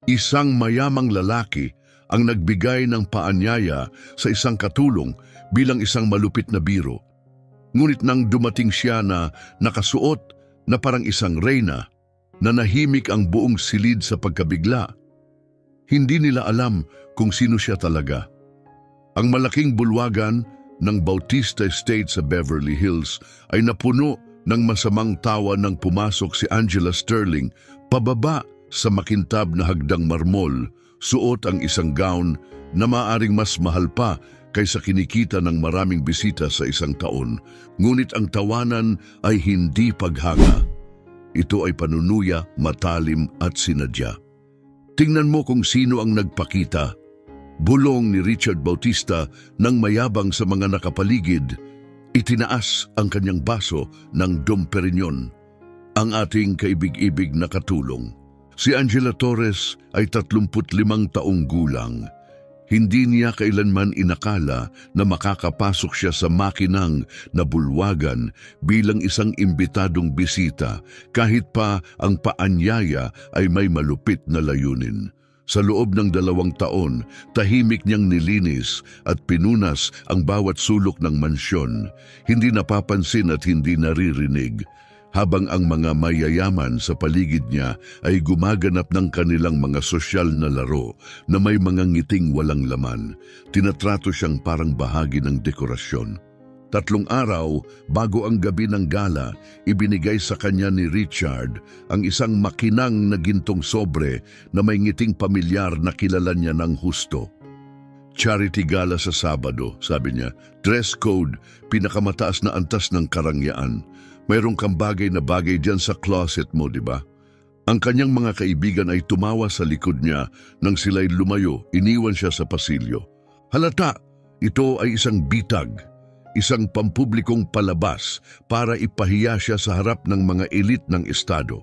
Isang mayamang lalaki ang nagbigay ng paanyaya sa isang katulong bilang isang malupit na biro. Ngunit nang dumating siya na nakasuot na parang isang reyna, nanahimik ang buong silid sa pagkabigla. Hindi nila alam kung sino siya talaga. Ang malaking bulwagan ng Bautista Estate sa Beverly Hills ay napuno ng masamang tawa nang pumasok si Angela Sterling pababa sa makintab na hagdang marmol, suot ang isang gown na maaring mas mahal pa kaysa kinikita ng maraming bisita sa isang taon. Ngunit ang tawanan ay hindi paghanga. Ito ay panunuya, matalim at sinadya. Tingnan mo kung sino ang nagpakita. Bulong ni Richard Bautista nang mayabang sa mga nakapaligid. Itinaas ang kanyang baso ng Dom Perignon, ang ating kaibig-ibig na katulong. Si Angela Torres ay 35 taong gulang. Hindi niya kailanman inakala na makakapasok siya sa makinang na bulwagan bilang isang imbitadong bisita, kahit pa ang paanyaya ay may malupit na layunin. Sa loob ng 2 taon, tahimik niyang nilinis at pinunas ang bawat sulok ng mansyon, hindi napapansin at hindi naririnig. Habang ang mga mayayaman sa paligid niya ay gumaganap ng kanilang mga sosyal na laro na may mga ngiting walang laman, tinatrato siyang parang bahagi ng dekorasyon. 3 araw bago ang gabi ng gala, ibinigay sa kanya ni Richard ang isang makinang na gintong sobre na may ngiting pamilyar na kilala niya ng husto. Charity gala sa Sabado, sabi niya. Dress code, pinakamataas na antas ng karangyaan. Mayroong kang bagay na bagay dyan sa closet mo, di ba? Ang kanyang mga kaibigan ay tumawa sa likod niya nang sila'y lumayo, iniwan siya sa pasilyo. Halata, ito ay isang bitag, isang pampublikong palabas para ipahiya siya sa harap ng mga elit ng estado.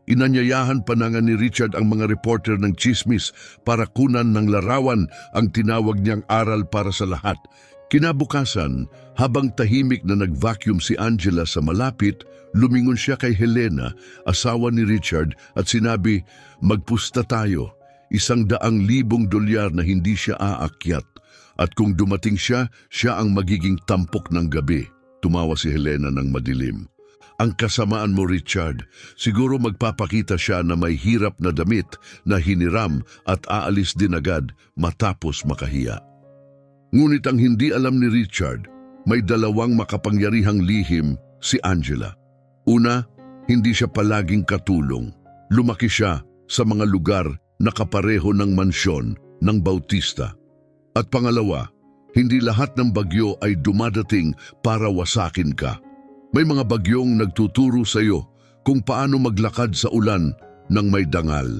Inanyayahan pa na nga ni Richard ang mga reporter ng Chismis para kunan ng larawan ang tinawag niyang aral para sa lahat. Kinabukasan, habang tahimik na nag-vacuum si Angela sa malapit, lumingon siya kay Helena, asawa ni Richard, at sinabi, magpusta tayo, $100,000 na hindi siya aakyat. At kung dumating siya, siya ang magiging tampok ng gabi. Tumawa si Helena ng madilim. Ang kasamaan mo, Richard, siguro magpapakita siya na may hirap na damit na hiniram at aalis din agad matapos makahiya. Ngunit ang hindi alam ni Richard, may 2 makapangyarihang lihim si Angela. Una, hindi siya palaging katulong. Lumaki siya sa mga lugar na kapareho ng mansyon ng Bautista. At pangalawa, hindi lahat ng bagyo ay dumadating para wasakin ka. May mga bagyong nagtuturo sa iyo kung paano maglakad sa ulan ng may dangal.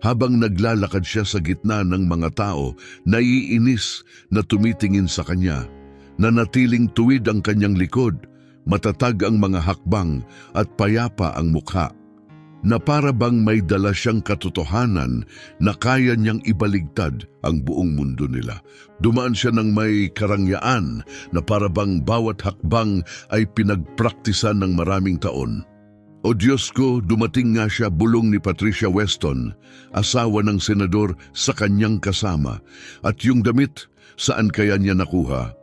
Habang naglalakad siya sa gitna ng mga tao, naiinis na tumitingin sa kanya. Nanatiling tuwid ang kanyang likod, matatag ang mga hakbang at payapa ang mukha. Na para bang may dala siyang katotohanan na kaya niyang ibaligtad ang buong mundo nila. Dumaan siya ng may karangyaan na para bang bawat hakbang ay pinagpraktisan ng maraming taon. O Diyos ko, dumating nga siya, bulong ni Patricia Weston, asawa ng senador, sa kanyang kasama. At yung damit, saan kaya niya nakuha?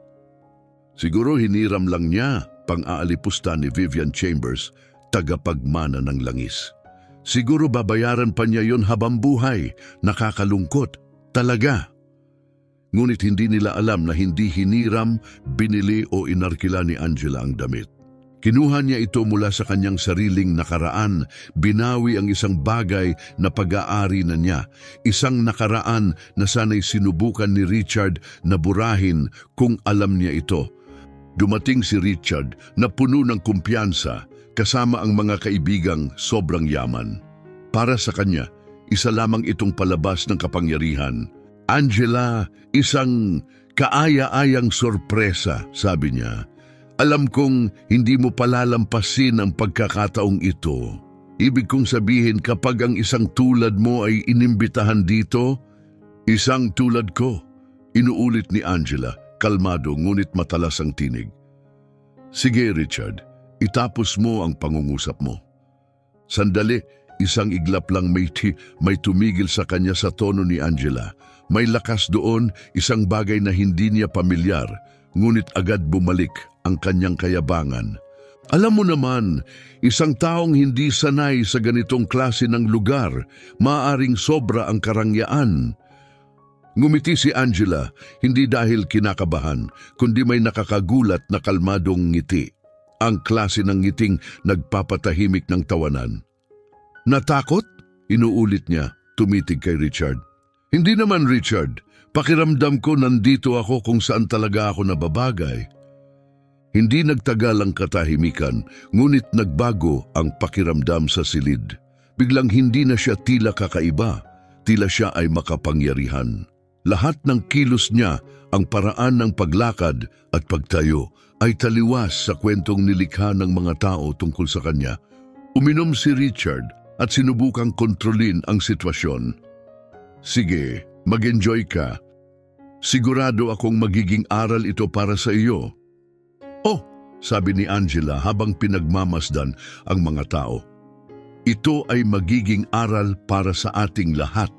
Siguro hiniram lang niya, pang-aalipusta ni Vivian Chambers, tagapagmana ng langis. Siguro babayaran pa niya yon habang buhay, nakakalungkot, talaga. Ngunit hindi nila alam na hindi hiniram, binili o inarkila ni Angela ang damit. Kinuha niya ito mula sa kanyang sariling nakaraan, binawi ang isang bagay na pag-aari na niya, isang nakaraan na sana'y sinubukan ni Richard na burahin kung alam niya ito. Dumating si Richard na puno ng kumpiyansa kasama ang mga kaibigang sobrang yaman. Para sa kanya, isa lamang itong palabas ng kapangyarihan. Angela, isang kaaya-ayang sorpresa, sabi niya. Alam kong hindi mo palalampasin ang pagkakataong ito. Ibig kong sabihin kapag ang isang tulad mo ay inimbitahan dito, isang tulad ko, inuulit ni Angela, kalmado ngunit matalas ang tinig. Sige Richard, itapos mo ang pangungusap mo. Sandali, Isang iglap lang may tumigil sa kanya sa tono ni Angela. May lakas doon, isang bagay na hindi niya pamilyar, ngunit agad bumalik ang kanyang kayabangan. Alam mo naman, isang taong hindi sanay sa ganitong klase ng lugar, maaaring sobra ang karangyaan. Ngumiti si Angela, hindi dahil kinakabahan, kundi may nakakagulat na kalmadong ngiti. Ang klase ng ngiting nagpapatahimik ng tawanan. Natakot? Inuulit niya, tumitig kay Richard. Hindi naman, Richard. Pakiramdam ko nandito ako kung saan talaga ako nababagay. Hindi nagtagal ang katahimikan, ngunit nagbago ang pakiramdam sa silid. Biglang hindi na siya tila kakaiba, tila siya ay makapangyarihan. Lahat ng kilos niya, ang paraan ng paglakad at pagtayo, ay taliwas sa kwentong nilikha ng mga tao tungkol sa kanya. Uminom si Richard at sinubukang kontrolin ang sitwasyon. Sige, mag-enjoy ka. Sigurado akong magiging aral ito para sa iyo. Oh, sabi ni Angela habang pinagmamasdan ang mga tao. Ito ay magiging aral para sa ating lahat.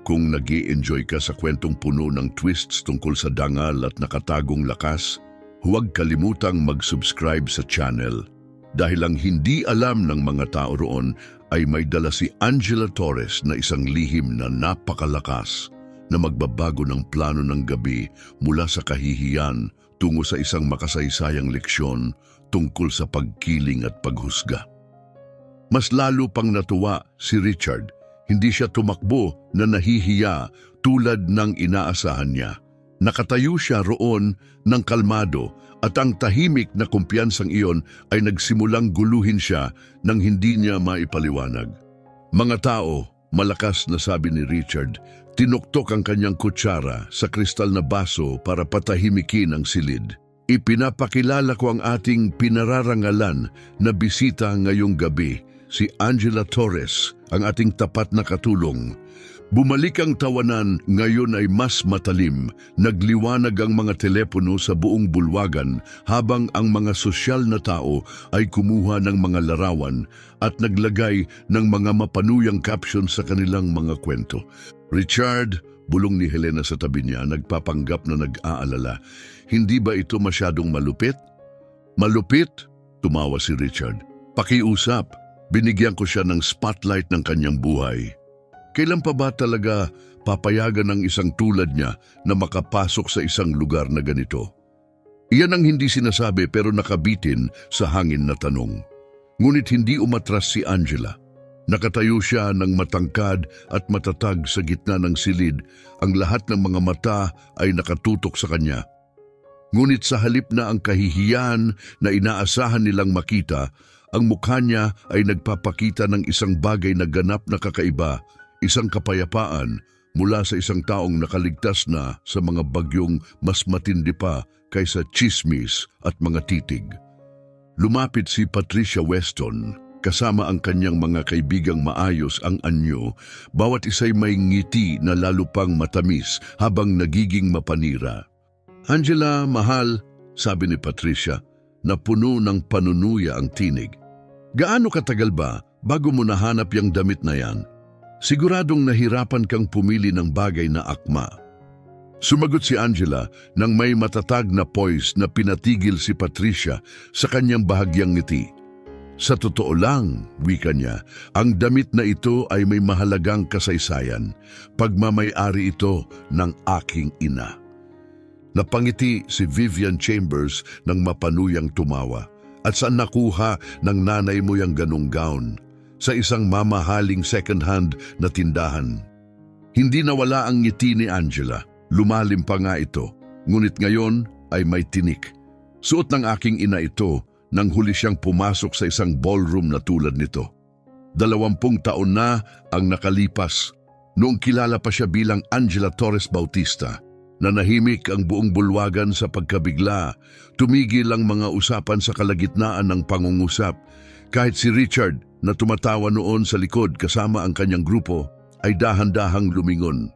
Kung nag-i-enjoy ka sa kwentong puno ng twists tungkol sa dangal at nakatagong lakas, huwag kalimutang mag-subscribe sa channel. Dahil ang hindi alam ng mga tao roon ay may dala si Angela Torres na isang lihim na napakalakas na magbabago ng plano ng gabi mula sa kahihiyan tungo sa isang makasaysayang leksyon tungkol sa pagkiling at paghusga. Mas lalo pang natuwa si Richard. Hindi siya tumakbo na nahihiya tulad ng inaasahan niya. Nakatayo siya roon ng kalmado at ang tahimik na kumpiyansang iyon ay nagsimulang guluhin siya nang hindi niya maipaliwanag. Mga tao, malakas na sabi ni Richard, tinuktok ang kanyang kutsara sa kristal na baso para patahimikin ang silid. Ipinapakilala ko ang ating pinararangalan na bisita ngayong gabi, si Angela Torres, ang ating tapat na katulong. Bumalik ang tawanan, ngayon ay mas matalim. Nagliwanag ang mga telepono sa buong bulwagan habang ang mga sosyal na tao ay kumuha ng mga larawan at naglagay ng mga mapanuyang caption sa kanilang mga kwento. Richard, bulong ni Helena sa tabi niya, nagpapanggap na nag-aalala. Hindi ba ito masyadong malupit? Malupit? Tumawa si Richard. Pakiusap. Binigyan ko siya ng spotlight ng kanyang buhay. Kailan pa ba talaga papayagan ng isang tulad niya na makapasok sa isang lugar na ganito? Iyan ang hindi sinasabi pero nakabitin sa hangin na tanong. Ngunit hindi umatras si Angela. Nakatayo siya ng matangkad at matatag sa gitna ng silid. Ang lahat ng mga mata ay nakatutok sa kanya. Ngunit sa halip na ang kahihiyan na inaasahan nilang makita, ang mukha niya ay nagpapakita ng isang bagay na ganap na kakaiba, isang kapayapaan mula sa isang taong nakaligtas na sa mga bagyong mas matindi pa kaysa tsismis at mga titig. Lumapit si Patricia Weston, kasama ang kanyang mga kaibigang maayos ang anyo, bawat isa'y may ngiti na lalo pang matamis habang nagiging mapanira. Angela, mahal, sabi ni Patricia, na puno ng panunuya ang tinig. Gaano katagal ba bago mo nahanap yung damit na yan? Siguradong nahirapan kang pumili ng bagay na akma. Sumagot si Angela nang may matatag na poise na pinatigil si Patricia sa kanyang bahagyang ngiti. Sa totoo lang, wika niya, ang damit na ito ay may mahalagang kasaysayan. Pagmamay-ari ito ng aking ina. Napangiti si Vivian Chambers nang mapanuyang tumawa. At saan nakuha ng nanay mo yung ganong gown? Sa isang mamahaling second-hand na tindahan. Hindi nawala ang ngiti ni Angela. Lumalim pa nga ito. Ngunit ngayon ay may tinik. Suot ng aking ina ito nang huli siyang pumasok sa isang ballroom na tulad nito. 20 taon na ang nakalipas. Noong kilala pa siya bilang Angela Torres Bautista. Nanahimik ang buong bulwagan sa pagkabigla. Tumigil ang mga usapan sa kalagitnaan ng pangungusap. Kahit si Richard na tumatawa noon sa likod kasama ang kanyang grupo ay dahan-dahang lumingon.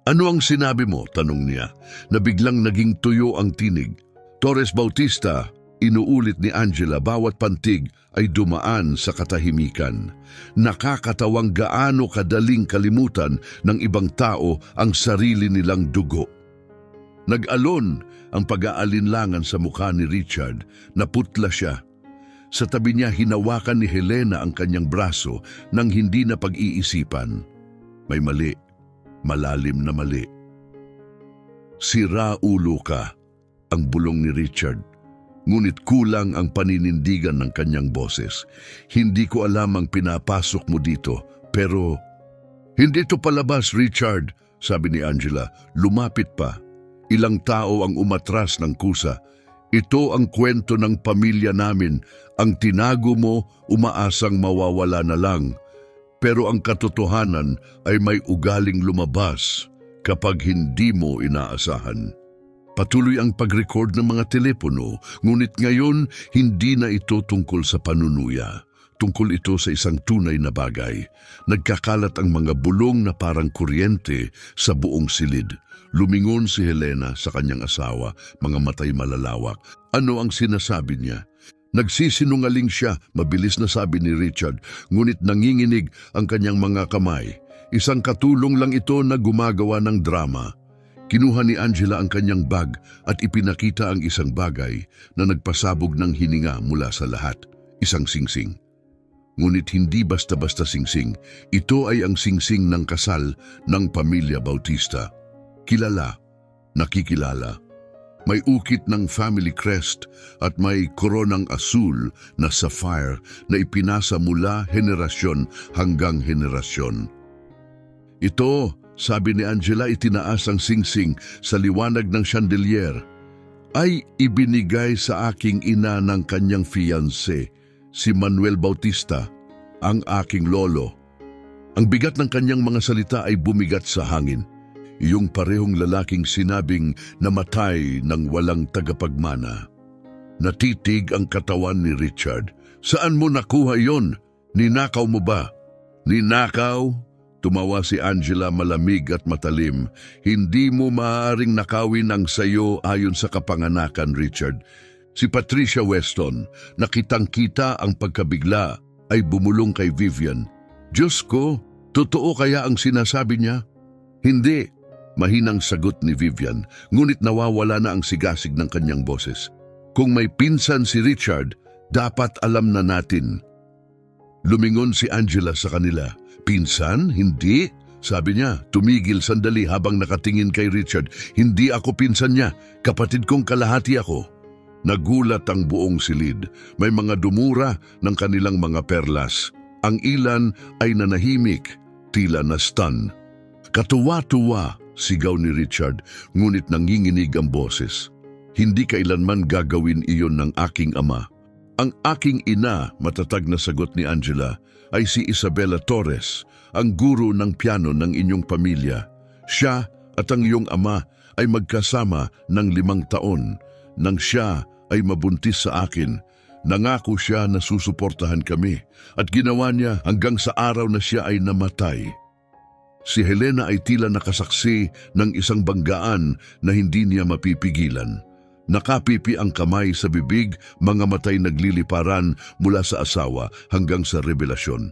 Ano ang sinabi mo? Tanong niya, na biglang naging tuyo ang tinig. Torres Bautista, Inuulit ni Angela, bawat pantig ay dumaan sa katahimikan. Nakakatawang gaano kadaling kalimutan ng ibang tao ang sarili nilang dugo. Nag-alon ang pag-aalinlangan sa mukha ni Richard, naputla siya. Sa tabi niya hinawakan ni Helena ang kanyang braso nang hindi na pag-iisipan. May mali, malalim na mali. Sira ulo ka, ang bulong ni Richard. Ngunit kulang ang paninindigan ng kanyang boses. Hindi ko alam ang pinapasok mo dito, pero... Hindi ito palabas, Richard, sabi ni Angela. Lumapit pa. Ilang tao ang umatras ng kusa. Ito ang kwento ng pamilya namin. Ang tinago mo, umaasang mawawala na lang. Pero ang katotohanan ay may ugaling lumabas kapag hindi mo inaasahan. Patuloy ang pag-record ng mga telepono, ngunit ngayon hindi na ito tungkol sa panunuya. Tungkol ito sa isang tunay na bagay. Nagkakalat ang mga bulong na parang kuryente sa buong silid. Lumingon si Helena sa kanyang asawa, mga matay malalawak. Ano ang sinasabi niya? Nagsisinungaling siya, mabilis na sabi ni Richard, ngunit nanginginig ang kanyang mga kamay. Isang katulong lang ito na gumagawa ng drama. Kinuha ni Angela ang kanyang bag at ipinakita ang isang bagay na nagpasabog ng hininga mula sa lahat, isang singsing. Ngunit hindi basta-basta singsing, ito ay ang singsing ng kasal ng pamilya Bautista. Kilala, nakikilala. May ukit ng family crest at may koronang asul na sapphire na ipinasa mula henerasyon hanggang henerasyon. Ito, sabi ni Angela, itinaas ang singsing sa liwanag ng chandelier, ay ibinigay sa aking ina ng kanyang fiancé, si Manuel Bautista, ang aking lolo. Ang bigat ng kanyang mga salita ay bumigat sa hangin. Yung parehong lalaking sinabing namatay ng walang tagapagmana. Natitig ang katawan ni Richard. Saan mo nakuha yon? Ninakaw mo ba? Ninakaw? Tumawa si Angela malamig at matalim. Hindi mo maaaring nakawin ang sayo ayon sa kapanganakan, Richard. Si Patricia Weston, nakitang-kita ang pagkabigla, ay bumulong kay Vivian. Diyos ko, totoo kaya ang sinasabi niya? Hindi. Mahinang sagot ni Vivian, ngunit nawawala na ang sigasig ng kanyang boses. Kung may pinsan si Richard, dapat alam na natin. Lumingon si Angela sa kanila. Pinsan? Hindi? Sabi niya, tumigil sandali habang nakatingin kay Richard. Hindi ako pinsan niya, kapatid kong kalahati ako. Nagulat ang buong silid. May mga dumura ng kanilang mga perlas. Ang ilan ay nanahimik, tila na stun. Katuwa-tuwa, sigaw ni Richard, ngunit nanginginig ang boses. Hindi kailanman gagawin iyon ng aking ama. Ang aking ina, matatag na sagot ni Angela, ay si Isabella Torres, ang guro ng piano ng inyong pamilya. Siya at ang iyong ama ay magkasama ng 5 taon. Nang siya ay mabuntis sa akin, nangako siya na susuportahan kami at ginawa niya hanggang sa araw na siya ay namatay. Si Helena ay tila nakasaksi ng isang banggaan na hindi niya mapipigilan. Nakapipi ang kamay sa bibig, mga matay nagliliparan mula sa asawa hanggang sa revelasyon.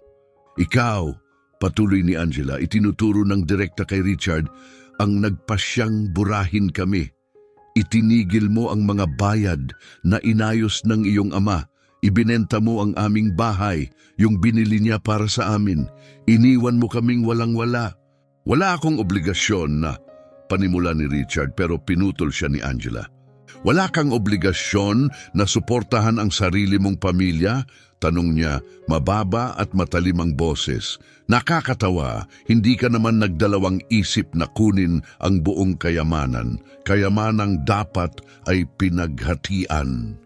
Ikaw, patuloy ni Angela, itinuturo ng direkta kay Richard, ang nagpasyang burahin kami. Itinigil mo ang mga bayad na inayos ng iyong ama. Ibinenta mo ang aming bahay, yung binili niya para sa amin. Iniwan mo kaming walang-wala. Wala akong obligasyon na, panimula ni Richard, pero pinutol siya ni Angela. Wala kang obligasyon na suportahan ang sarili mong pamilya? Tanong niya, mababa at matalim ang boses. Nakakatawa, hindi ka naman nagdalawang isip na kunin ang buong kayamanan. Kayamanang dapat ay pinaghatian.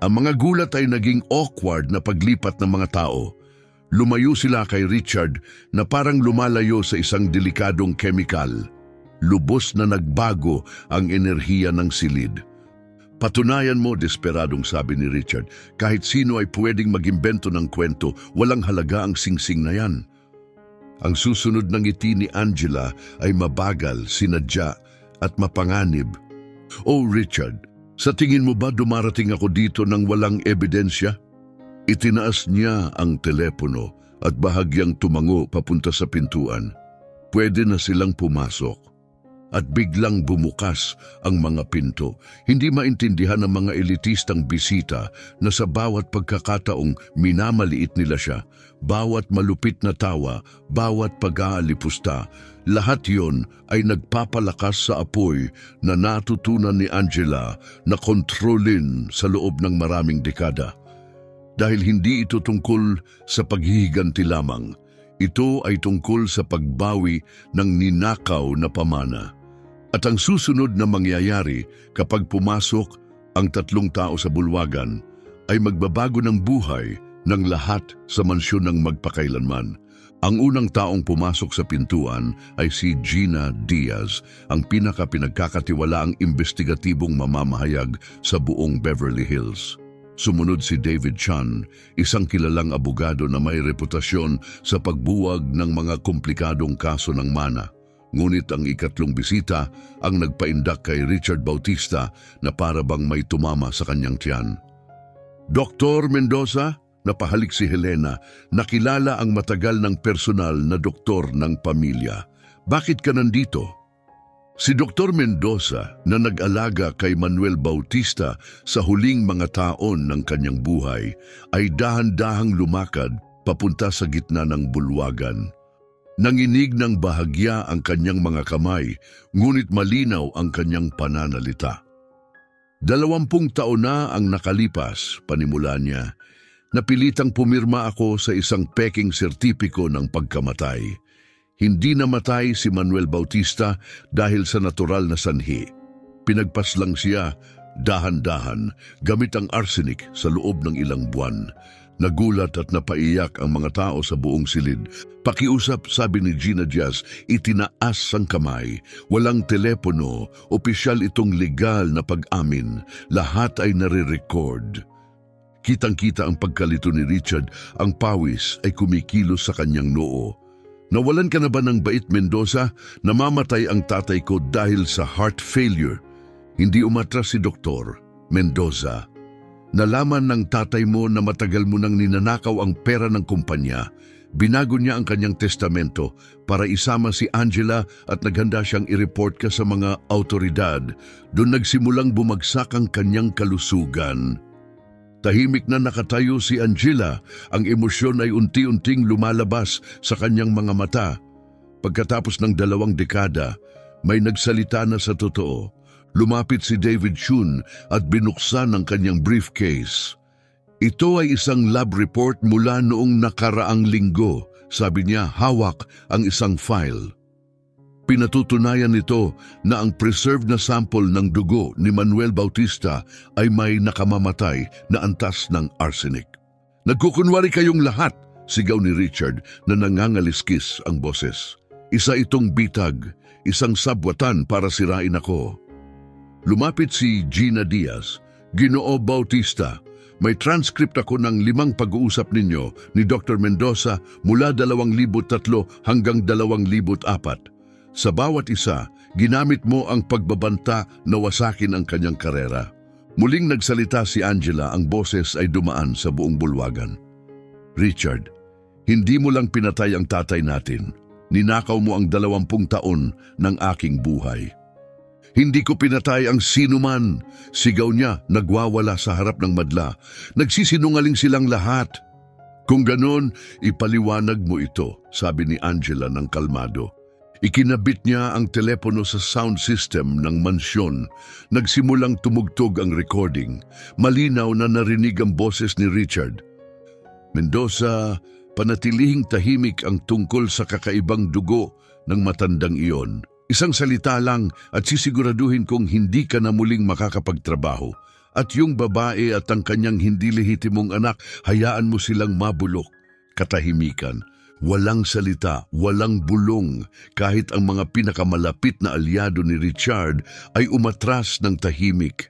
Ang mga gulat ay naging awkward na paglipat ng mga tao. Lumayo sila kay Richard na parang lumalayo sa isang delikadong kemikal. Lubos na nagbago ang enerhiya ng silid. Patunayan mo, desperadong sabi ni Richard, kahit sino ay pwedeng mag-imbento ng kwento, walang halaga ang singsing na yan. Ang susunod ng ngiti ni Angela ay mabagal, sinadya at mapanganib. Oh Richard, Sa tingin mo ba dumarating ako dito ng walang ebidensya? Itinaas niya ang telepono at bahagyang tumango papunta sa pintuan. Pwede na silang pumasok. At biglang bumukas ang mga pinto. Hindi maintindihan ng mga elitistang bisita na sa bawat pagkakataong minamaliit nila siya, bawat malupit na tawa, bawat pag-aalipusta, lahat yon ay nagpapalakas sa apoy na natutunan ni Angela na kontrolin sa loob ng maraming dekada. Dahil hindi ito tungkol sa paghihiganti lamang, ito ay tungkol sa pagbawi ng ninakaw na pamana. At ang susunod na mangyayari kapag pumasok ang 3 tao sa bulwagan ay magbabago ng buhay ng lahat sa mansyon ng magpakailanman. Ang unang taong pumasok sa pintuan ay si Gina Diaz, ang pinagkakatiwalaang investigatibong mamamahayag sa buong Beverly Hills. Sumunod si David Chan, isang kilalang abogado na may reputasyon sa pagbuwag ng mga komplikadong kaso ng mana. Ngunit ang ikatlong bisita ang nagpaindak kay Richard Bautista na para bang may tumama sa kanyang tiyan. Dr. Mendoza, napahalik si Helena, nakilala ang matagal ng personal na doktor ng pamilya. Bakit ka nandito? Si Dr. Mendoza na nag-alaga kay Manuel Bautista sa huling mga taon ng kanyang buhay ay dahan-dahang lumakad papunta sa gitna ng bulwagan. Nanginig ng bahagya ang kanyang mga kamay, ngunit malinaw ang kanyang pananalita. 20 taon na ang nakalipas, panimula niya. Napilitang pumirma ako sa isang peking sertipiko ng pagkamatay. Hindi namatay si Manuel Bautista dahil sa natural na sanhi. Pinagpaslang siya, dahan-dahan, gamit ang arsenic sa loob ng ilang buwan. Nagulat at napaiyak ang mga tao sa buong silid. Pakiusap, sabi ni Gina Diaz, itinaas ang kamay. Walang telepono, opisyal itong legal na pag-amin. Lahat ay nare-record. Kitang-kita ang pagkalito ni Richard, ang pawis ay kumikilos sa kanyang noo. Nawalan ka na ba ng bait, Mendoza? Namamatay ang tatay ko dahil sa heart failure. Hindi umatras si Dr. Mendoza. Nalaman ng tatay mo na matagal mo nang ninanakaw ang pera ng kumpanya. Binago niya ang kanyang testamento para isama si Angela at naghanda siyang i-report ka sa mga autoridad. Doon nagsimulang bumagsak ang kanyang kalusugan. Tahimik na nakatayo si Angela, ang emosyon ay unti-unting lumalabas sa kanyang mga mata. Pagkatapos ng 2 dekada, may nagsalita na sa totoo. Lumapit si David Chun at binuksan ang kanyang briefcase. Ito ay isang lab report mula noong nakaraang linggo. Sabi niya, hawak ang isang file. Pinatutunayan nito na ang preserved na sample ng dugo ni Manuel Bautista ay may nakamamatay na antas ng arsenic. Nagkukunwari kayong lahat, sigaw ni Richard na nangangaliskis ang boses. Isa itong bitag, isang sabwatan para sirain ako. Lumapit si Gina Diaz. Ginoo Bautista, may transcript ako ng 5 pag-uusap ninyo ni Dr. Mendoza mula 2003 hanggang 2004. Sa bawat isa, ginamit mo ang pagbabanta na wasakin ang kanyang karera. Muling nagsalita si Angela, ang boses ay dumaan sa buong bulwagan. Richard, hindi mo lang pinatay ang tatay natin. Ninakaw mo ang 20 taon ng aking buhay. Hindi ko pinatay ang sinuman, sigaw niya, nagwawala sa harap ng madla. Nagsisinungaling silang lahat. Kung ganon, ipaliwanag mo ito, sabi ni Angela ng kalmado. Ikinabit niya ang telepono sa sound system ng mansyon. Nagsimulang tumugtog ang recording. Malinaw na narinig ang boses ni Richard. Mendoza, panatilihing tahimik ang tungkol sa kakaibang dugo ng matandang iyon. Isang salita lang at sisiguraduhin kong hindi ka na muling makakapagtrabaho. At yung babae at ang kanyang hindi lehitimong anak, hayaan mo silang mabulok. Katahimikan. Walang salita, walang bulong, kahit ang mga pinakamalapit na alyado ni Richard ay umatras ng tahimik.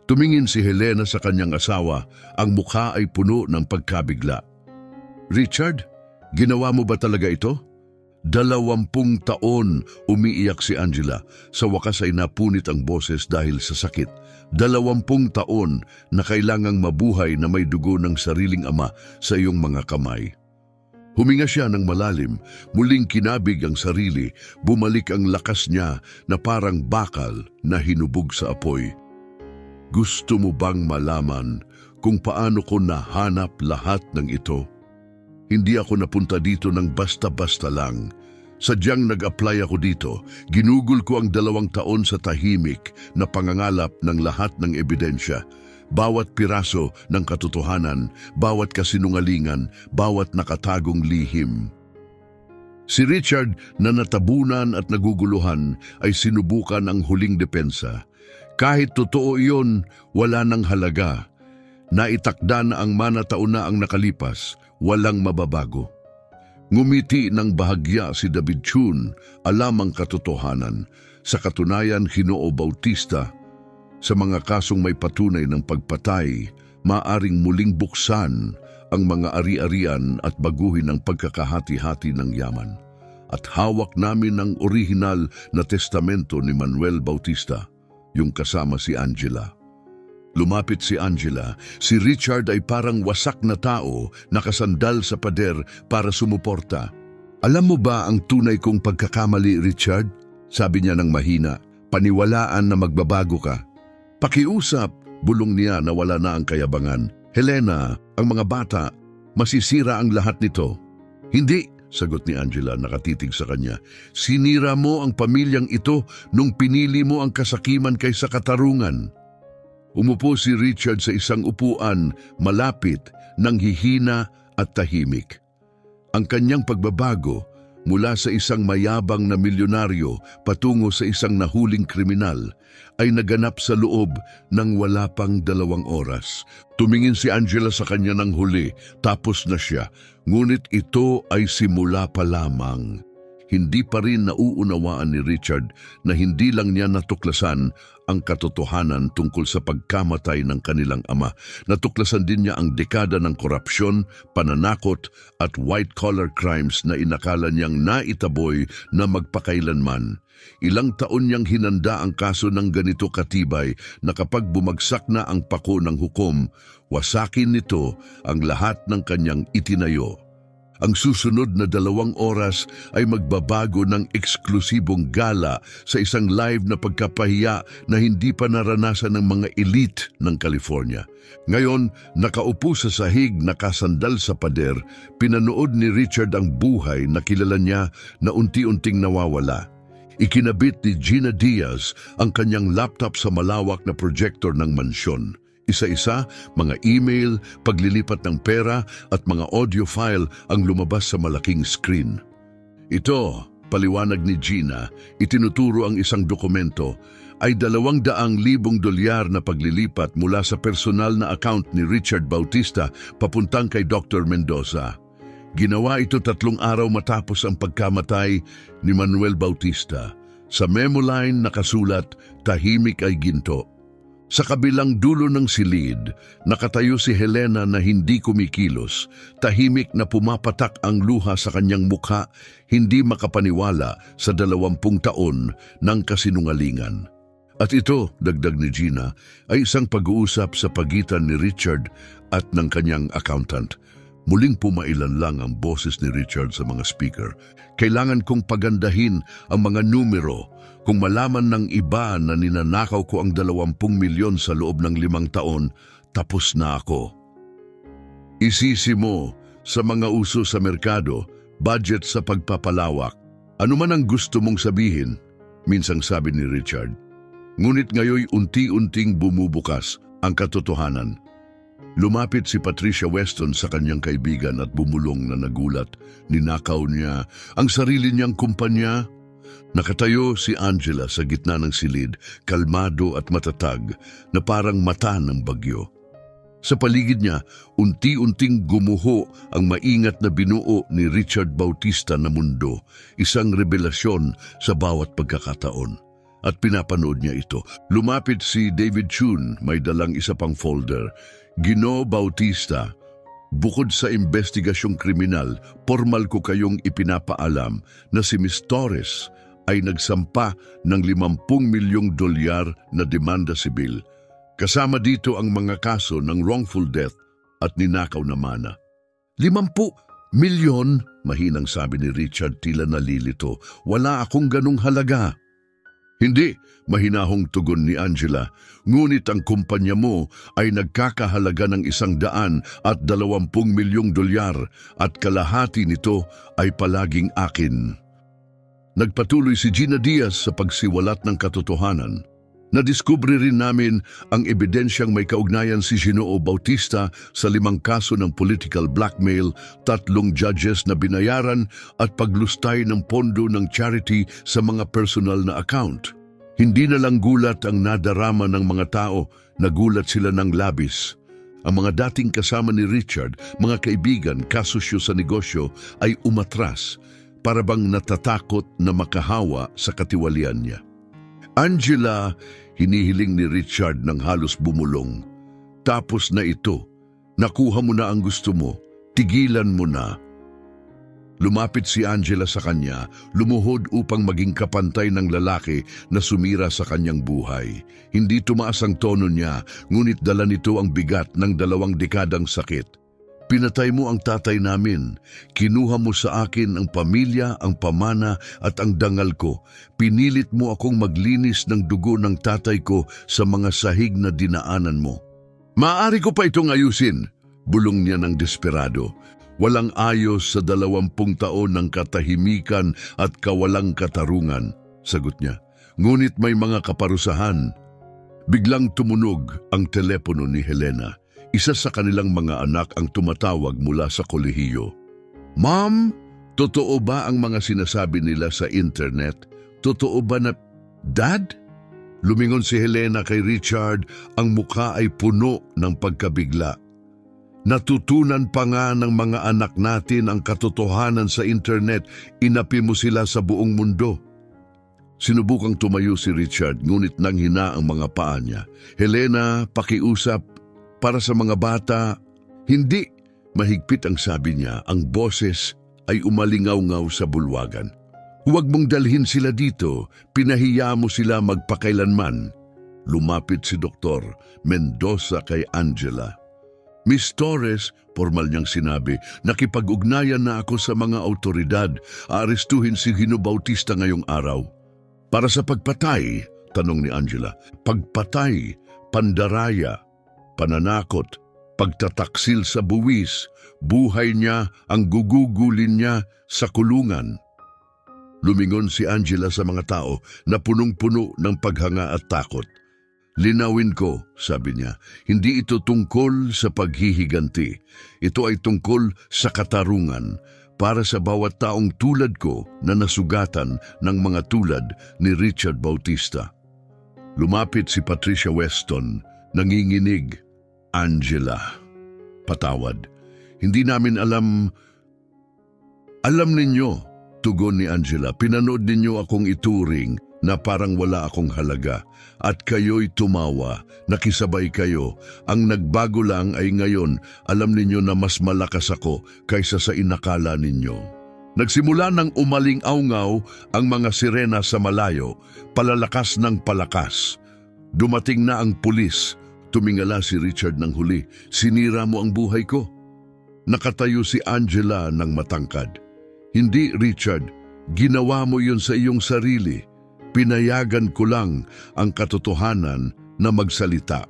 Tumingin si Helena sa kanyang asawa, ang mukha ay puno ng pagkabigla. Richard, ginawa mo ba talaga ito? 20 taon umiiyak si Angela. Sa wakas ay napunit ang boses dahil sa sakit. 20 taon na kailangang mabuhay na may dugo ng sariling ama sa iyong mga kamay. Huminga siya ng malalim, muling kinabig ang sarili, bumalik ang lakas niya na parang bakal na hinubog sa apoy. Gusto mo bang malaman kung paano ko nahanap lahat ng ito? Hindi ako napunta dito ng basta-basta lang. Sadyang nag-apply ako dito. Ginugol ko ang 2 taon sa tahimik na pangangalap ng lahat ng ebidensya. Bawat piraso ng katotohanan, bawat kasinungalingan, bawat nakatagong lihim. Si Richard na natabunan at naguguluhan ay sinubukan ang huling depensa. Kahit totoo iyon, wala nang halaga. Naitakda na ang manataon na ang nakalipas, walang mababago. Ngumiti ng bahagya si David Chun, alam ang katotohanan. Sa katunayan, Ginoo Bautista, sa mga kasong may patunay ng pagpatay, maaring muling buksan ang mga ari-arian at baguhin ang pagkakahati-hati ng yaman. At hawak namin ang orihinal na testamento ni Manuel Bautista, yung kasama si Angela. Lumapit si Angela. Si Richard ay parang wasak na tao, nakasandal sa pader para sumuporta. Alam mo ba ang tunay kong pagkakamali, Richard? Sabi niya ng mahina. Paniwalaan na magbabago ka. Pakiusap, bulong niya na wala na ang kayabangan. Helena, ang mga bata, masisira ang lahat nito. Hindi, sagot ni Angela nakatitig sa kanya. Sinira mo ang pamilyang ito nung pinili mo ang kasakiman kaysa katarungan. Umupo si Richard sa isang upuan, malapit, nang hihina at tahimik. Ang kanyang pagbabago mula sa isang mayabang na milyonaryo patungo sa isang nahuling kriminal ay naganap sa loob ng wala pang 2 oras. Tumingin si Angela sa kanya ng huli, tapos na siya. Ngunit ito ay simula pa lamang. Hindi pa rin nauunawaan ni Richard na hindi lang niya natuklasan ang katotohanan tungkol sa pagkamatay ng kanilang ama. Natuklasan din niya ang dekada ng korupsyon, pananakot at white-collar crimes na inakala niyang naitaboy na magpakailanman. Ilang taon niyang hinanda ang kaso ng ganito katibay na kapag bumagsak na ang pako ng hukom, wasakin nito ang lahat ng kanyang itinayo. Ang susunod na 2 oras ay magbabago ng eksklusibong gala sa isang live na pagkapahiya na hindi pa naranasan ng mga elite ng California. Ngayon, nakaupo sa sahig nakasandal sa pader, pinanood ni Richard ang buhay na kilala niya na unti-unting nawawala. Ikinabit ni Gina Diaz ang kanyang laptop sa malawak na projector ng mansyon. Isa-isa, mga email, paglilipat ng pera at mga audio file ang lumabas sa malaking screen. Ito, paliwanag ni Gina, itinuturo ang isang dokumento, ay $200,000 na paglilipat mula sa personal na account ni Richard Bautista papuntang kay Dr. Mendoza. Ginawa ito 3 araw matapos ang pagkamatay ni Manuel Bautista. Sa memo line nakasulat, tahimik ay ginto. Sa kabilang dulo ng silid, nakatayo si Helena na hindi kumikilos, tahimik na pumapatak ang luha sa kanyang mukha, hindi makapaniwala sa 20 taon ng kasinungalingan. At ito, dagdag ni Gina, ay isang pag-uusap sa pagitan ni Richard at ng kanyang accountant. Muling pumailan lang ang boses ni Richard sa mga speaker. Kailangan kong pagandahin ang mga numero. Kung malaman ng iba na ninanakaw ko ang 20 milyon sa loob ng 5 taon, tapos na ako. Isisi mo sa mga uso sa merkado, budget sa pagpapalawak. Ano man ang gusto mong sabihin, minsang sabi ni Richard. Ngunit ngayoy unti-unting bumubukas ang katotohanan. Lumapit si Patricia Weston sa kanyang kaibigan at bumulong na nagulat. Ninakaw niya ang sarili niyang kumpanya. Nakatayo si Angela sa gitna ng silid, kalmado at matatag na parang mata ng bagyo. Sa paligid niya, unti-unting gumuho ang maingat na binuo ni Richard Bautista na mundo, isang revelasyon sa bawat pagkakataon. At pinapanood niya ito. Lumapit si David Chun, may dalang isa pang folder. Ginoo Bautista, Bukod sa investigasyong kriminal, formal ko kayong ipinapaalam na si Miss Torres ay nagsampa ng 50 milyong dolyar na demanda sibil. Kasama dito ang mga kaso ng wrongful death at ninakaw na mana. 50 milyon, mahinang sabi ni Richard tila nalilito. Wala akong ganung halaga. Hindi, mahinahong tugon ni Angela. Ngunit ang kumpanya mo ay nagkakahalaga ng 120 milyong dolyar at kalahati nito ay palaging akin. Nagpatuloy si Gina Diaz sa pagsiwalat ng katotohanan. Nadiskubre rin namin ang ebidensyang may kaugnayan si Ginoo Bautista sa 5 kaso ng political blackmail, 3 judges na binayaran at paglustay ng pondo ng charity sa mga personal na account. Hindi na lang gulat ang nadarama ng mga tao, nagulat sila ng labis. Ang mga dating kasama ni Richard, mga kaibigan, kasusyo sa negosyo ay umatras para bang natatakot na makahawa sa katiwalian niya. Angela, hinihiling ni Richard ng halos bumulong. Tapos na ito, nakuha mo na ang gusto mo, tigilan mo na. Lumapit si Angela sa kanya, lumuhod upang maging kapantay ng lalaki na sumira sa kanyang buhay. Hindi tumaas ang tono niya, ngunit dala nito ang bigat ng 2 dekadang sakit. Pinatay mo ang tatay namin. Kinuha mo sa akin ang pamilya, ang pamana at ang dangal ko. Pinilit mo akong maglinis ng dugo ng tatay ko sa mga sahig na dinaanan mo. Maaari ko pa itong ayusin, bulong niya ng desperado. Walang ayos sa 20 taon ng katahimikan at kawalang katarungan, sagot niya. Ngunit may mga kaparusahan. Biglang tumunog ang telepono ni Helena. Isa sa kanilang mga anak ang tumatawag mula sa kolehiyo. Ma'am, totoo ba ang mga sinasabi nila sa internet? Totoo ba na... Dad? Lumingon si Helena kay Richard, ang mukha ay puno ng pagkabigla. Natutunan pa nga ng mga anak natin ang katotohanan sa internet, inapi mo sila sa buong mundo. Sinubukang tumayo si Richard, ngunit nanghina ang mga paa niya. Helena, pakiusap. Para sa mga bata, hindi. Mahigpit ang sabi niya, ang boses ay umalingaw-ngaw sa bulwagan. Huwag mong dalhin sila dito, pinahiya mo sila magpakailanman. Lumapit si Dr. Mendoza kay Angela. Miss Torres, formal niyang sinabi, nakipag-ugnayan na ako sa mga autoridad, aarestuhin si Ginoo Bautista ngayong araw. Para sa pagpatay, tanong ni Angela, pagpatay, pandaraya, pananakot, pagtataksil sa buwis, buhay niya ang gugugulin niya sa kulungan. Lumingon si Angela sa mga tao na punong-puno ng paghanga at takot. Linawin ko, sabi niya, hindi ito tungkol sa paghihiganti. Ito ay tungkol sa katarungan para sa bawat taong tulad ko na nasugatan ng mga tulad ni Richard Bautista. Lumapit si Patricia Weston, nanginginig. Angela, patawad. Hindi namin alam... Alam ninyo, tugon ni Angela, pinanood ninyo akong ituring na parang wala akong halaga at kayo'y tumawa, nakisabay kayo. Ang nagbago lang ay ngayon, alam ninyo na mas malakas ako kaysa sa inakala ninyo. Nagsimula ng umaling-awngaw ang mga sirena sa malayo, palalakas ng palakas. Dumating na ang pulis. Tumingala si Richard ng huli. Sinira mo ang buhay ko. Nakatayo si Angela ng matangkad. Hindi, Richard. Ginawa mo yun sa iyong sarili. Pinayagan ko lang ang katotohanan na magsalita.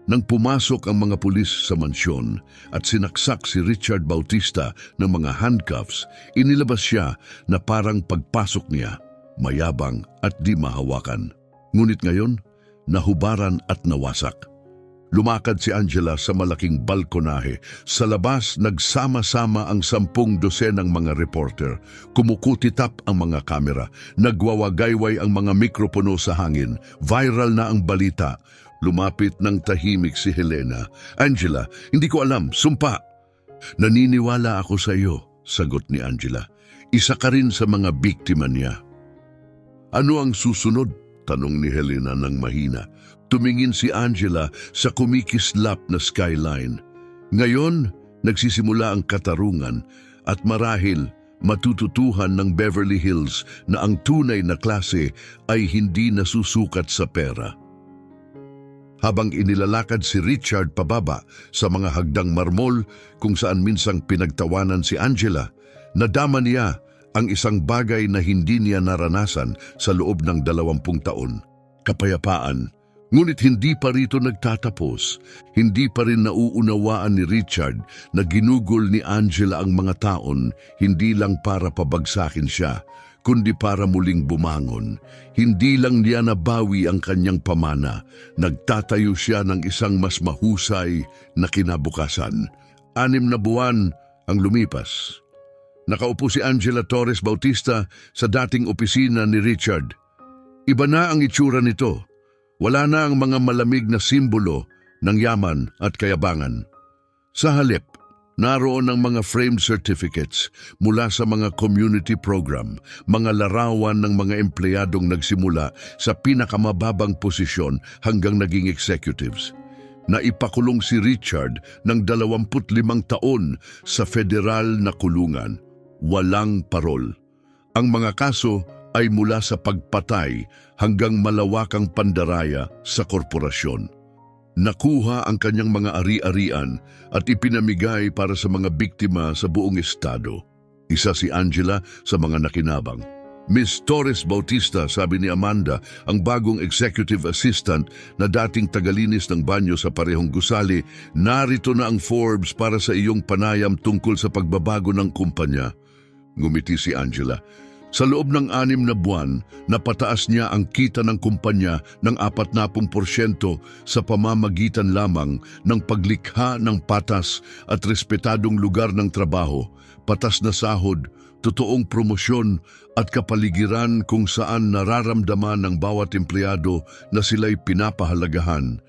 Nang pumasok ang mga pulis sa mansyon at sinaksak si Richard Bautista ng mga handcuffs, inilabas siya na parang pagpasok niya, mayabang at di mahawakan. Ngunit ngayon, nahubaran at nawasak. Lumakad si Angela sa malaking balkonahe. Sa labas, nagsama-sama ang 10 dosenang mga reporter. Kumukutitap ang mga kamera. Nagwawagayway ang mga mikropono sa hangin. Viral na ang balita. Lumapit ng tahimik si Helena. Angela, hindi ko alam. Sumpa. Naniniwala ako sa iyo, sagot ni Angela. Isa ka rin sa mga biktima niya. Ano ang susunod? Tanong ni Helena ng mahina. Tumingin si Angela sa kumikislap na skyline. Ngayon, Nagsisimula ang katarungan at marahil matututuhan ng Beverly Hills na ang tunay na klase ay hindi nasusukat sa pera. Habang inilalakad si Richard pababa sa mga hagdang marmol kung saan minsang pinagtawanan si Angela, nadama niya ang isang bagay na hindi niya naranasan sa loob ng 20 taon. Kapayapaan. Ngunit hindi pa rito nagtatapos. Hindi pa rin nauunawaan ni Richard na ginugol ni Angela ang mga taon hindi lang para pabagsakin siya, kundi para muling bumangon. Hindi lang niya nabawi ang kanyang pamana, nagtatayo siya ng isang mas mahusay na kinabukasan. 6 na buwan ang lumipas. Nakaupo si Angela Torres Bautista sa dating opisina ni Richard. Iba na ang itsura nito. Wala na ang mga malamig na simbolo ng yaman at kayabangan. Sa halip, naroon ang mga framed certificates mula sa mga community program, mga larawan ng mga empleyadong nagsimula sa pinakamababang posisyon hanggang naging executives. Naipakulong si Richard ng 25 taon sa federal na kulungan. Walang parol. Ang mga kaso ay mula sa pagpatay hanggang malawakang pandaraya sa korporasyon. Nakuha ang kanyang mga ari-arian at ipinamigay para sa mga biktima sa buong estado. Isa si Angela sa mga nakinabang. Miss Torres Bautista, sabi ni Amanda, ang bagong executive assistant na dating tagalinis ng banyo sa parehong gusali, narito na ang Forbes para sa iyong panayam tungkol sa pagbabago ng kumpanya. Ngumiti si Angela. Sa loob ng 6 na buwan, napataas niya ang kita ng kumpanya ng 40% sa pamamagitan lamang ng paglikha ng patas at respetadong lugar ng trabaho, patas na sahod, totoong promosyon at kapaligiran kung saan nararamdaman ng bawat empleyado na sila'y pinapahalagahan.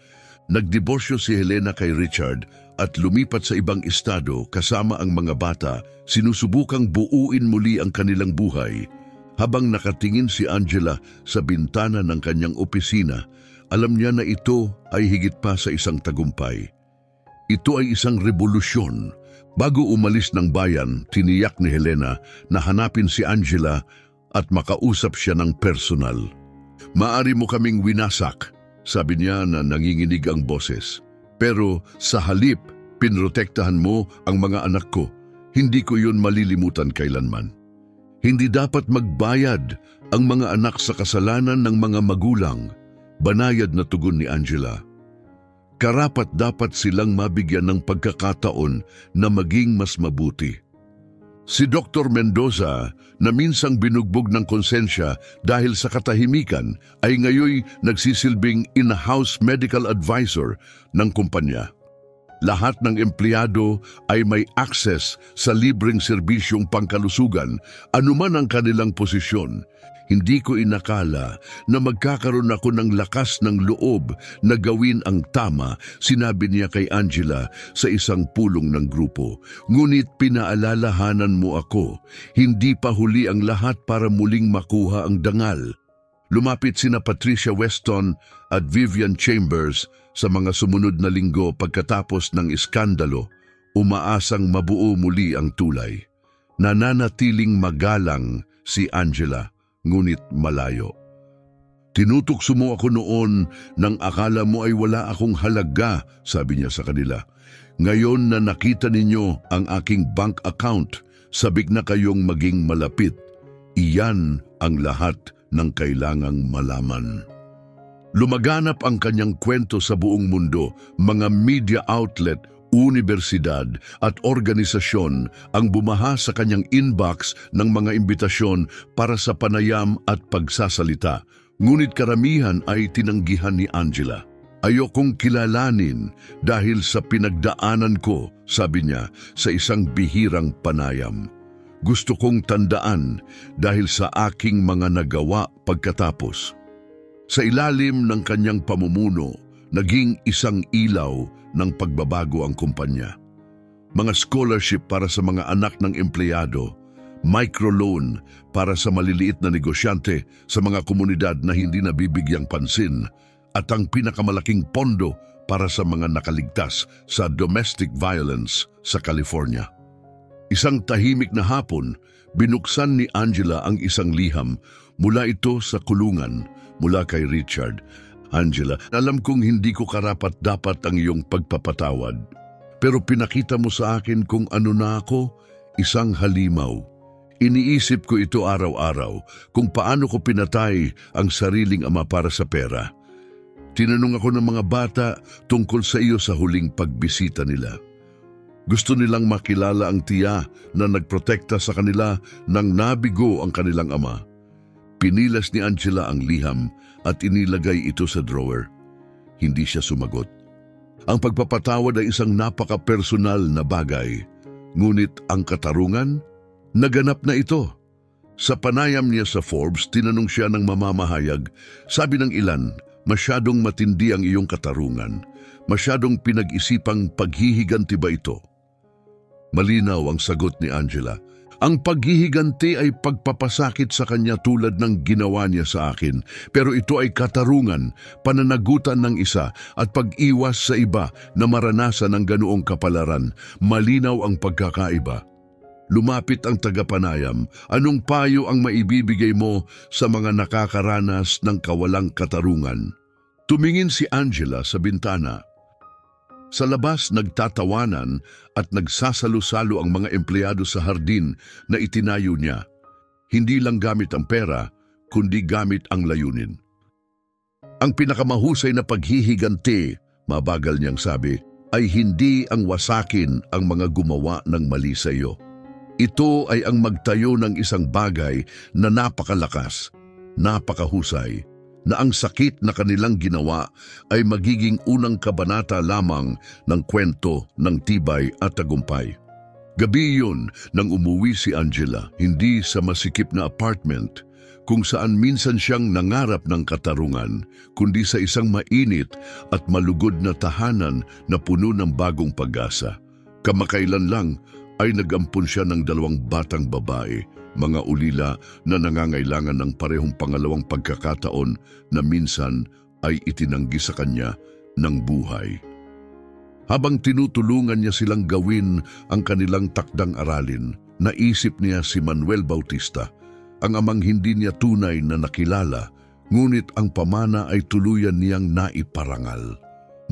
Nagdiborsyo si Helena kay Richard at lumipat sa ibang estado kasama ang mga bata, sinusubukang buuin muli ang kanilang buhay. Habang nakatingin si Angela sa bintana ng kanyang opisina, alam niya na ito ay higit pa sa isang tagumpay. Ito ay isang revolusyon. Bago umalis ng bayan, tiniyak ni Helena na hanapin si Angela at makausap siya ng personal. Maari mo kaming winasak, sabi niya na nanginginig ang boses. Pero sa halip, pinrotektahan mo ang mga anak ko. Hindi ko yun malilimutan kailanman. Hindi dapat magbayad ang mga anak sa kasalanan ng mga magulang, banayad na tugon ni Angela. Karapat dapat silang mabigyan ng pagkakataon na maging mas mabuti. Si Dr. Mendoza, na minsang binugbog ng konsensya dahil sa katahimikan, ay ngayoy nagsisilbing in-house medical advisor ng kumpanya. Lahat ng empleyado ay may access sa libreng serbisyong pangkalusugan, anuman ang kanilang posisyon. Hindi ko inakala na magkakaroon ako ng lakas ng loob na gawin ang tama, sinabi niya kay Angela sa isang pulong ng grupo. Ngunit pinaalalahanan mo ako, hindi pa huli ang lahat para muling makuha ang dangal. Lumapit sina Patricia Weston at Vivian Chambers sa mga sumunod na linggo pagkatapos ng iskandalo, umaasang mabuo muli ang tulay. Nananatiling magalang si Angela, ngunit malayo. Tinutukso mo ako noon nang akala mo ay wala akong halaga, sabi niya sa kanila. Ngayon na nakita ninyo ang aking bank account, sabik na kayong maging malapit. Iyan ang lahat ng kailangang malaman. Lumaganap ang kanyang kwento sa buong mundo, mga media outlet, universidad at organisasyon ang bumaha sa kanyang inbox ng mga imbitasyon para sa panayam at pagsasalita. Ngunit karamihan ay tinanggihan ni Angela. Ayokong kilalanin dahil sa pinagdaanan ko, sabi niya sa isang bihirang panayam. Gusto kong tandaan dahil sa aking mga nagawa pagkatapos. Sa ilalim ng kanyang pamumuno, naging isang ilaw ng pagbabago ang kumpanya. Mga scholarship para sa mga anak ng empleyado, microloan para sa maliliit na negosyante sa mga komunidad na hindi nabibigyang pansin, at ang pinakamalaking pondo para sa mga nakaligtas sa domestic violence sa California. Isang tahimik na hapon, binuksan ni Angela ang isang liham mula ito sa kulungan mula kay Richard. Angela, alam kong hindi ko karapat-dapat ang iyong pagpapatawad, pero pinakita mo sa akin kung ano na ako, isang halimaw. Iniisip ko ito araw-araw kung paano ko pinatay ang sariling ama para sa pera. Tinanong ako ng mga bata tungkol sa iyo sa huling pagbisita nila. Gusto nilang makilala ang tiya na nagprotekta sa kanila nang nabigo ang kanilang ama. Pinilas ni Angela ang liham at inilagay ito sa drawer. Hindi siya sumagot. Ang pagpapatawad ay isang napaka-personal na bagay. Ngunit ang katarungan, naganap na ito. Sa panayam niya sa Forbes, tinanong siya ng mamamahayag. Sabi ng ilan, masyadong matindi ang iyong katarungan. Masyadong pinag-isipang paghihiganti ba ito? Malinaw ang sagot ni Angela. Ang paghihiganti ay pagpapasakit sa kanya tulad ng ginawa niya sa akin. Pero ito ay katarungan, pananagutan ng isa at pag-iwas sa iba na maranasan ng ganoong kapalaran. Malinaw ang pagkakaiba. Lumapit ang tagapanayam. Anong payo ang maibibigay mo sa mga nakakaranas ng kawalang katarungan? Tumingin si Angela sa bintana. Sa labas, nagtatawanan at nagsasalo-salo ang mga empleyado sa hardin na itinayo niya. Hindi lang gamit ang pera, kundi gamit ang layunin. Ang pinakamahusay na paghihiganti, mabagal niyang sabi, ay hindi ang wasakin ang mga gumawa ng mali sa iyo. Ito ay ang magtayo ng isang bagay na napakalakas, napakahusay, na ang sakit na kanilang ginawa ay magiging unang kabanata lamang ng kwento ng tibay at tagumpay. Gabi yun nang umuwi si Angela, hindi sa masikip na apartment, kung saan minsan siyang nangarap ng katarungan, kundi sa isang mainit at malugod na tahanan na puno ng bagong pag-asa. Kamakailan lang ay nag-ampon siya ng 2 batang babae, mga ulila na nangangailangan ng parehong pangalawang pagkakataon na minsan ay itinanggi sa kanya ng buhay. Habang tinutulungan niya silang gawin ang kanilang takdang aralin, naisip niya si Manuel Bautista, ang amang hindi niya tunay na nakilala, ngunit ang pamana ay tuluyan niyang naiparangal.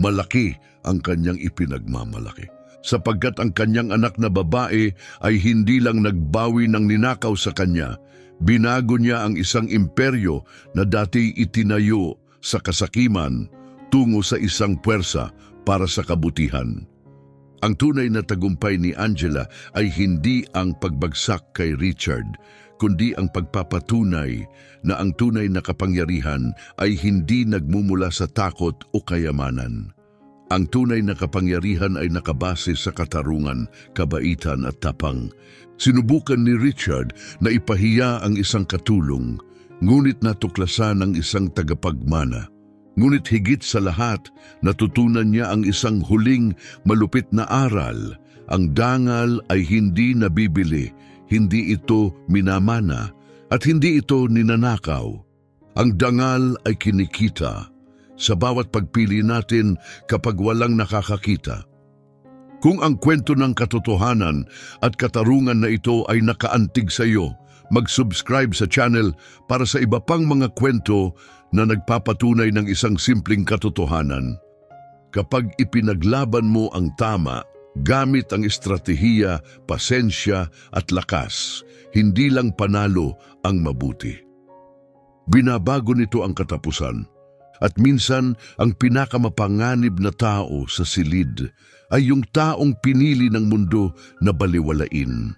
Malaki ang kanyang ipinagmamalaki, sapagkat ang kanyang anak na babae ay hindi lang nagbawi ng ninakaw sa kanya, binago niya ang isang imperyo na dati itinayo sa kasakiman tungo sa isang puwersa para sa kabutihan. Ang tunay na tagumpay ni Angela ay hindi ang pagbagsak kay Richard, kundi ang pagpapatunay na ang tunay na kapangyarihan ay hindi nagmumula sa takot o kayamanan. Ang tunay na kapangyarihan ay nakabase sa katarungan, kabaitan at tapang. Sinubukan ni Richard na ipahiya ang isang katulong, ngunit natuklasan ang isang tagapagmana. Ngunit higit sa lahat, natutunan niya ang isang huling malupit na aral. Ang dangal ay hindi nabibili, hindi ito minamana, at hindi ito ninanakaw. Ang dangal ay kinikita sa bawat pagpili natin kapag walang nakakakita. Kung ang kwento ng katotohanan at katarungan na ito ay nakaantig sa iyo, mag-subscribe sa channel para sa iba pang mga kwento na nagpapatunay ng isang simpleng katotohanan. Kapag ipinaglaban mo ang tama, gamit ang estratehiya, pasensya at lakas, hindi lang panalo ang mabuti. Binabago nito ang katapusan. At minsan, ang pinakamapanganib na tao sa silid ay yung taong pinili ng mundo na baliwalain.